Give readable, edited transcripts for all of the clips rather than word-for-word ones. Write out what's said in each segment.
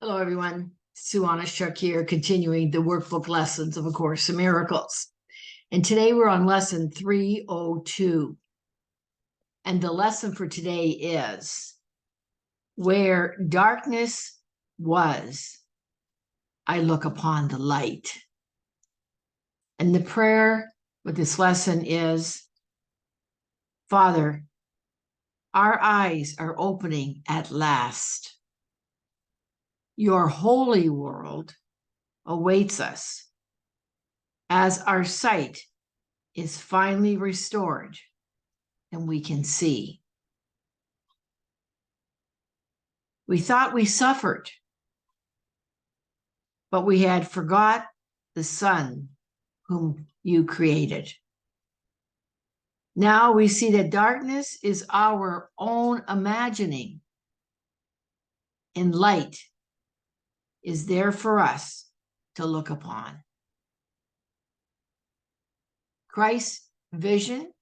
Hello, everyone. Sue.oneschuk here, continuing the workbook lessons of A Course in Miracles. And today we're on lesson 302. And the lesson for today is, where darkness was, I look upon the light. And the prayer with this lesson is, Father, our eyes are opening at last. Your holy world awaits us as our sight is finally restored and we can see. We thought we suffered, but we had forgot the Son whom you created. Now we see that darkness is our own imagining, and light is there for us to look upon. Christ's vision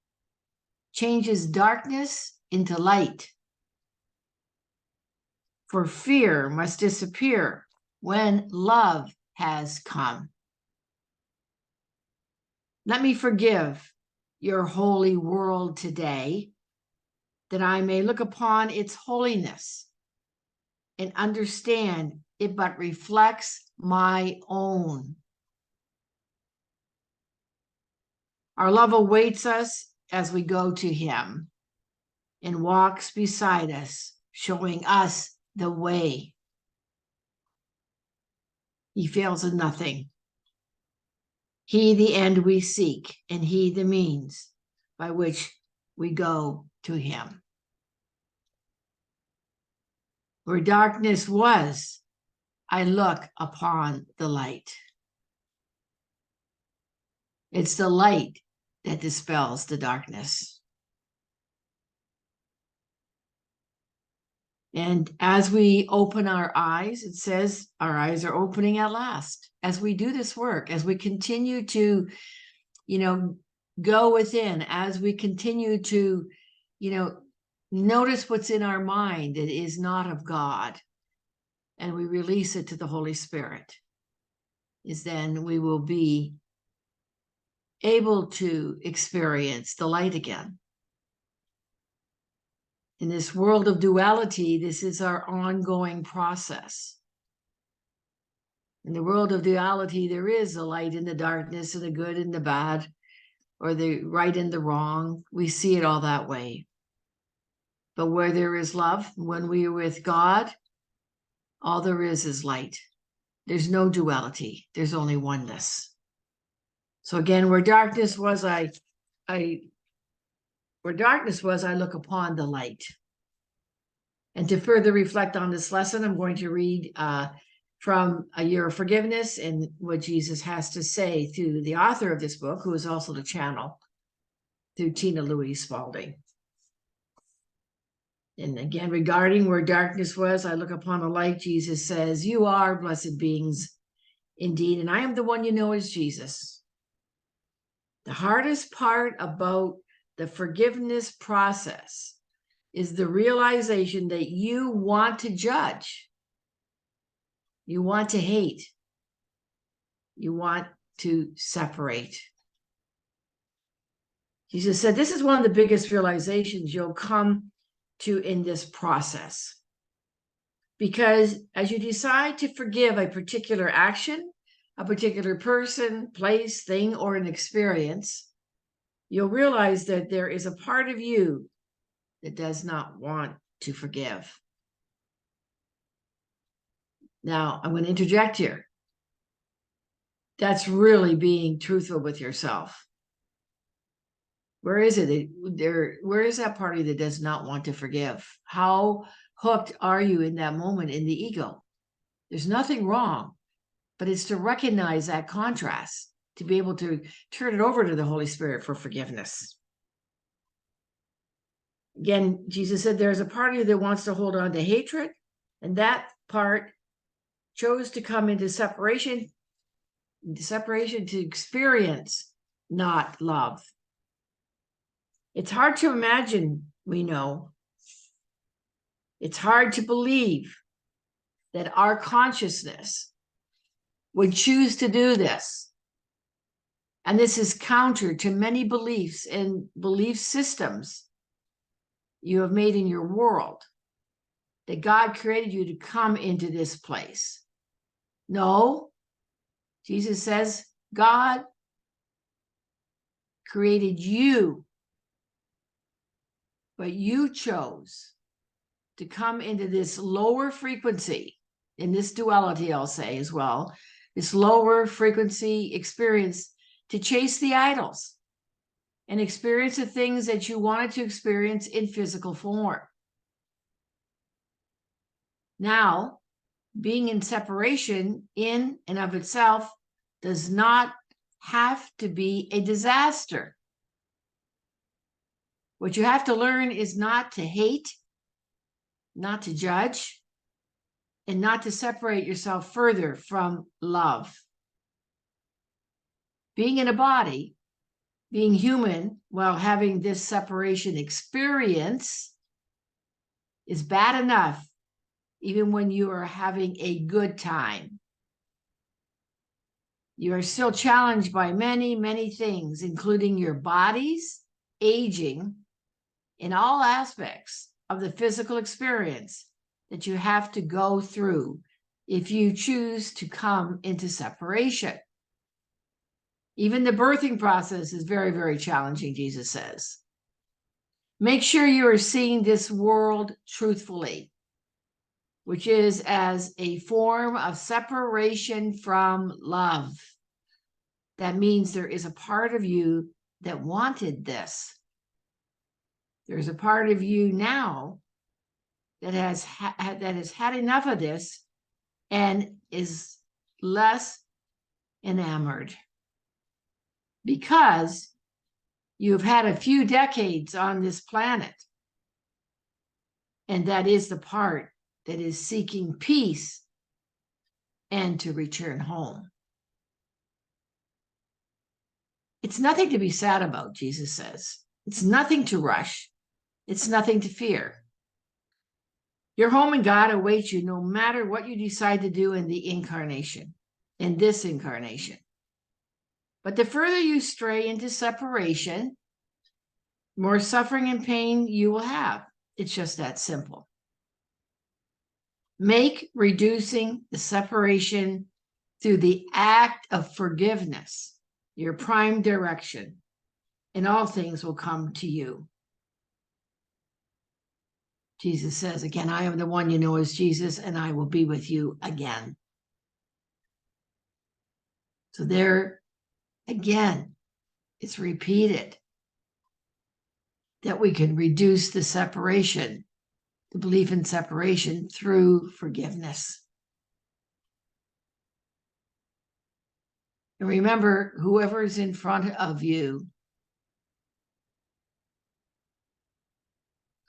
changes darkness into light. For fear must disappear when love has come. Let me forgive your holy world today, that I may look upon its holiness and understand it but reflects my own. Our love awaits us as we go to him and walks beside us, showing us the way. He fails in nothing. He the end we seek, and he the means by which we go to him. Where darkness was, I look upon the light. It's the light that dispels the darkness. And as we open our eyes, it says our eyes are opening at last. As we do this work, as we continue to, go within, as we continue to, notice what's in our mind that is not of God, and we release it to the Holy Spirit, is then we will be able to experience the light again. In this world of duality, this is our ongoing process. In the world of duality, there is a light in the darkness, and the good and the bad, or the right and the wrong. We see it all that way. But where there is love, when we are with God, all there is light. There's no duality. There's only oneness. So again, where darkness was, I look upon the light. And to further reflect on this lesson, I'm going to read from A Year of Forgiveness and what Jesus has to say through the author of this book, who is also the channel, through Louise Spalding. And again, regarding where darkness was, I look upon the light. Jesus says, you are blessed beings indeed, and I am the one you know as Jesus. The hardest part about the forgiveness process is the realization that you want to judge. You want to hate. You want to separate. Jesus said, this is one of the biggest realizations you'll come to in this process. Because as you decide to forgive a particular action, a particular person, place, thing, or an experience, you'll realize that there is a part of you that does not want to forgive. Now, I'm going to interject here. That's really being truthful with yourself. Where is it? Where is that party that does not want to forgive? How hooked are you in that moment in the ego? There's nothing wrong, but it's to recognize that contrast, to be able to turn it over to the Holy Spirit for forgiveness. Again, Jesus said there's a part of you that wants to hold on to hatred, and that part chose to come into separation to experience not love. It's hard to imagine, we know. It's hard to believe that our consciousness would choose to do this. And this is counter to many beliefs and belief systems you have made in your world, that God created you to come into this place. No, Jesus says God created you, but you chose to come into this lower frequency, in this duality, I'll say as well, this lower frequency experience, to chase the idols and experience the things that you wanted to experience in physical form. Now, being in separation in and of itself does not have to be a disaster. What you have to learn is not to hate, not to judge, and not to separate yourself further from love. Being in a body, being human while having this separation experience is bad enough, even when you are having a good time. You are still challenged by many, many things, including your body's aging in all aspects of the physical experience that you have to go through if you choose to come into separation. Even the birthing process is very, very challenging, Jesus says. Make sure you are seeing this world truthfully, which is as a form of separation from love. That means there is a part of you that wanted this. There's a part of you now that has had enough of this and is less enamored, because you've had a few decades on this planet, and that is the part that is seeking peace and to return home. It's nothing to be sad about, Jesus says. It's nothing to rush. It's nothing to fear. Your home in God awaits you no matter what you decide to do in the incarnation, in this incarnation. But the further you stray into separation, more suffering and pain you will have. It's just that simple. Make reducing the separation through the act of forgiveness your prime direction, and all things will come to you. Jesus says, again, I am the one you know as Jesus, and I will be with you again. So there, again, it's repeated that we can reduce the separation, the belief in separation, through forgiveness. And remember, whoever is in front of you,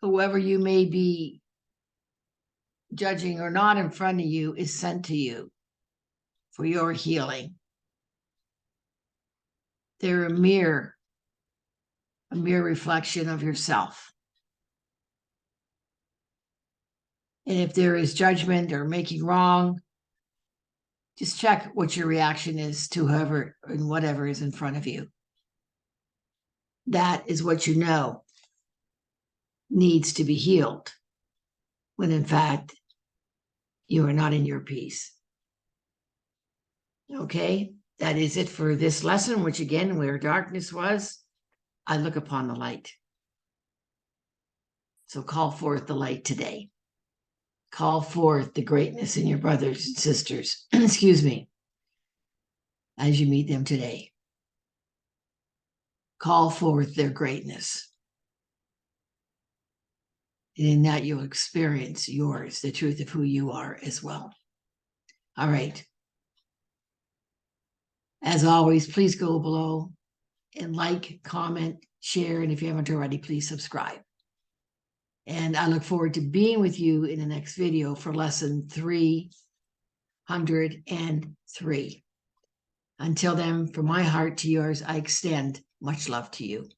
whoever you may be judging or not in front of you, is sent to you for your healing. They're a mere reflection of yourself. And if there is judgment or making wrong, just check what your reaction is to whoever and whatever is in front of you. That is what you know needs to be healed, when in fact, you are not in your peace. Okay, that is it for this lesson, which again, where darkness was, I look upon the light. So call forth the light today. Call forth the greatness in your brothers and sisters, excuse me, as you meet them today. Call forth their greatness. And in that you'll experience yours, the truth of who you are as well. All right. As always, please go below and like, comment, share, and if you haven't already, please subscribe. And I look forward to being with you in the next video for lesson 303. Until then, from my heart to yours, I extend much love to you.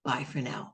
Bye for now.